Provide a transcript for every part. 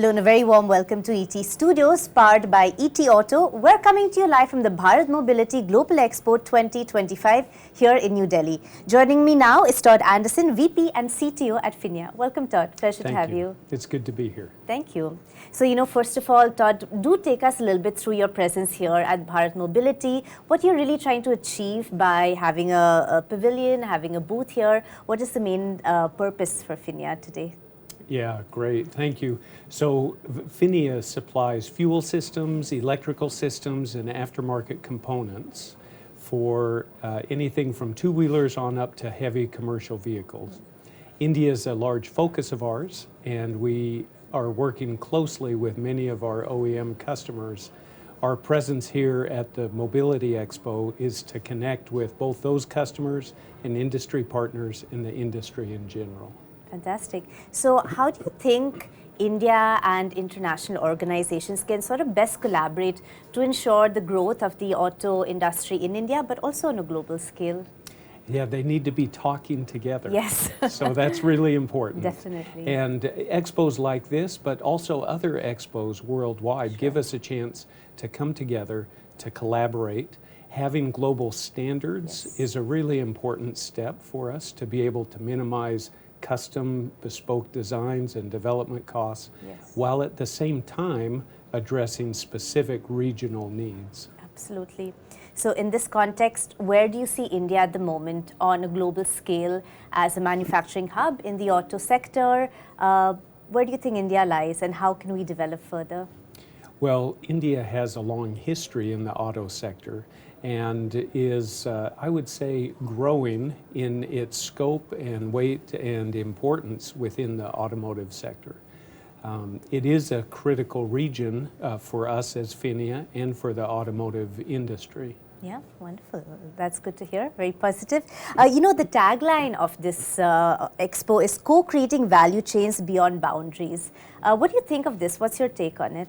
Hello and a very warm welcome to ET Studios, powered by ET Auto. We're coming to you live from the Bharat Mobility Global Expo 2025 here in New Delhi. Joining me now is Todd Anderson, VP and CTO at Phinia. Welcome, Todd. Pleasure to have you. It's good to be here. Thank you. So, first of all, Todd, do take us a little bit through your presence here at Bharat Mobility, what you're really trying to achieve by having a pavilion, having a booth here. What is the main purpose for Phinia today? Yeah, great. Thank you. So Phinia supplies fuel systems, electrical systems, and aftermarket components for anything from two-wheelers on up to heavy commercial vehicles. India is a large focus of ours, and we are working closely with many of our OEM customers. Our presence here at the Mobility Expo is to connect with both those customers and industry partners in the industry in general. Fantastic. So how do you think India and international organizations can sort of best collaborate to ensure the growth of the auto industry in India, but also on a global scale? Yeah, they need to be talking together. Yes. So that's really important. Definitely. And expos like this, but also other expos worldwide, give us a chance to come together, to collaborate. Having global standards is a really important step for us to be able to minimize custom bespoke designs and development costs, while at the same time addressing specific regional needs. Absolutely. So in this context, where do you see India at the moment on a global scale as a manufacturing hub in the auto sector? Where do you think India lies and how can we develop further? Well, India has a long history in the auto sector and is, I would say, growing in its scope and weight and importance within the automotive sector. It is a critical region for us as Phinia and for the automotive industry. Yeah, wonderful. That's good to hear. Very positive. The tagline of this expo is co-creating value chains beyond boundaries. What do you think of this? What's your take on it?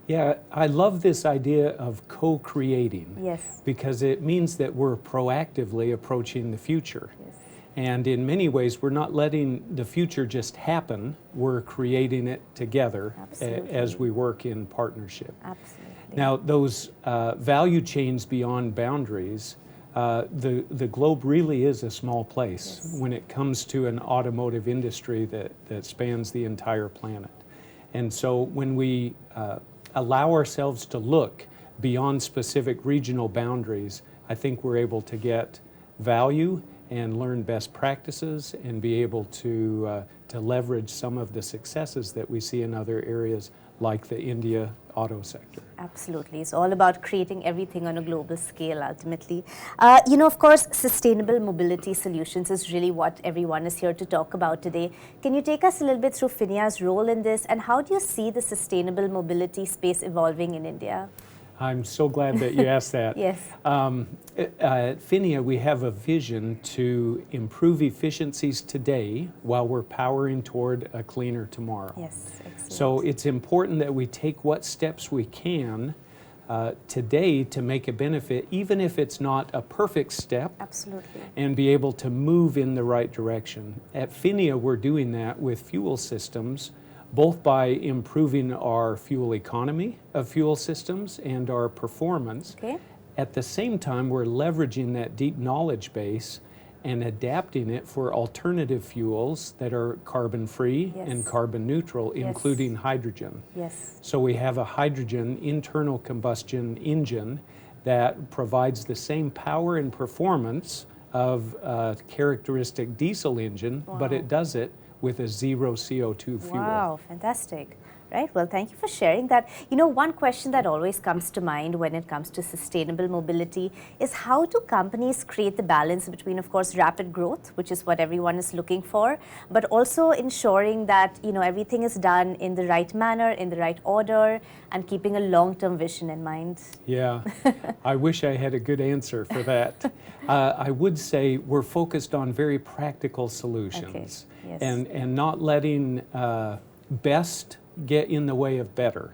Yeah, I love this idea of co-creating. Yes. Because it means that we're proactively approaching the future. Yes. And in many ways, we're not letting the future just happen. We're creating it together as we work in partnership. Absolutely. Now, those value chains beyond boundaries, the globe really is a small place when it comes to an automotive industry that spans the entire planet. And so when we allow ourselves to look beyond specific regional boundaries, I think we're able to get value and learn best practices and be able to leverage some of the successes that we see in other areas like the India auto sector. Absolutely. It's all about creating everything on a global scale ultimately. Of course, sustainable mobility solutions is really what everyone is here to talk about today. Can you take us a little bit through Phinia's role in this and how do you see the sustainable mobility space evolving in India? I'm so glad that you asked that. Yes. At Phinia, we have a vision to improve efficiencies today while we're powering toward a cleaner tomorrow. Yes, excellent. So it's important that we take what steps we can today to make a benefit, even if it's not a perfect step. Absolutely. And be able to move in the right direction. At Phinia, we're doing that with fuel systems, both by improving our fuel economy of fuel systems and our performance. Okay. At the same time, we're leveraging that deep knowledge base and adapting it for alternative fuels that are carbon-free and carbon neutral, including hydrogen. Yes. So we have a hydrogen internal combustion engine that provides the same power and performance of a characteristic diesel engine, but it does it with a zero CO2 fuel. Wow, fantastic. Right, well, thank you for sharing that. One question that always comes to mind when it comes to sustainable mobility is how do companies create the balance between, of course, rapid growth, which is what everyone is looking for, but also ensuring that, everything is done in the right manner, in the right order, and keeping a long-term vision in mind. Yeah, I wish I had a good answer for that. I would say we're focused on very practical solutions and not letting best get in the way of better.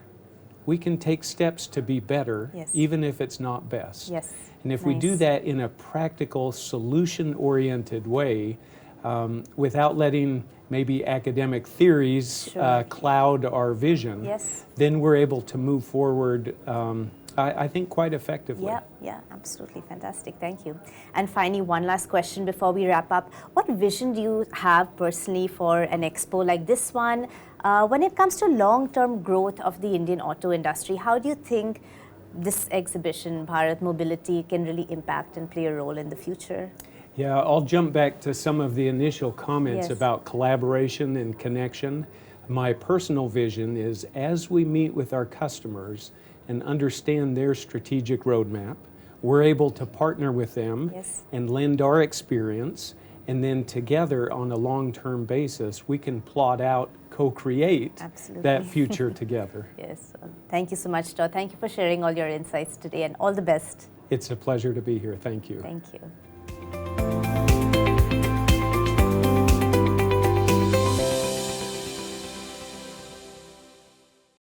We can take steps to be better, even if it's not best. Yes. And if we do that in a practical, solution-oriented way, without letting maybe academic theories Sure. cloud our vision, Yes. then we're able to move forward, I think, quite effectively. Yeah, yeah, absolutely fantastic. Thank you. And finally, one last question before we wrap up. What vision do you have personally for an expo like this one? When it comes to long-term growth of the Indian auto industry, how do you think this exhibition, Bharat Mobility, can really impact and play a role in the future? Yeah, I'll jump back to some of the initial comments Yes. about collaboration and connection. My personal vision is, as we meet with our customers and understand their strategic roadmap, we're able to partner with them Yes. and lend our experience, and then together on a long-term basis, we can plot out, co-create Absolutely. that future together. Yes. Thank you so much, Todd. Thank you for sharing all your insights today, and all the best. It's a pleasure to be here. Thank you. Thank you.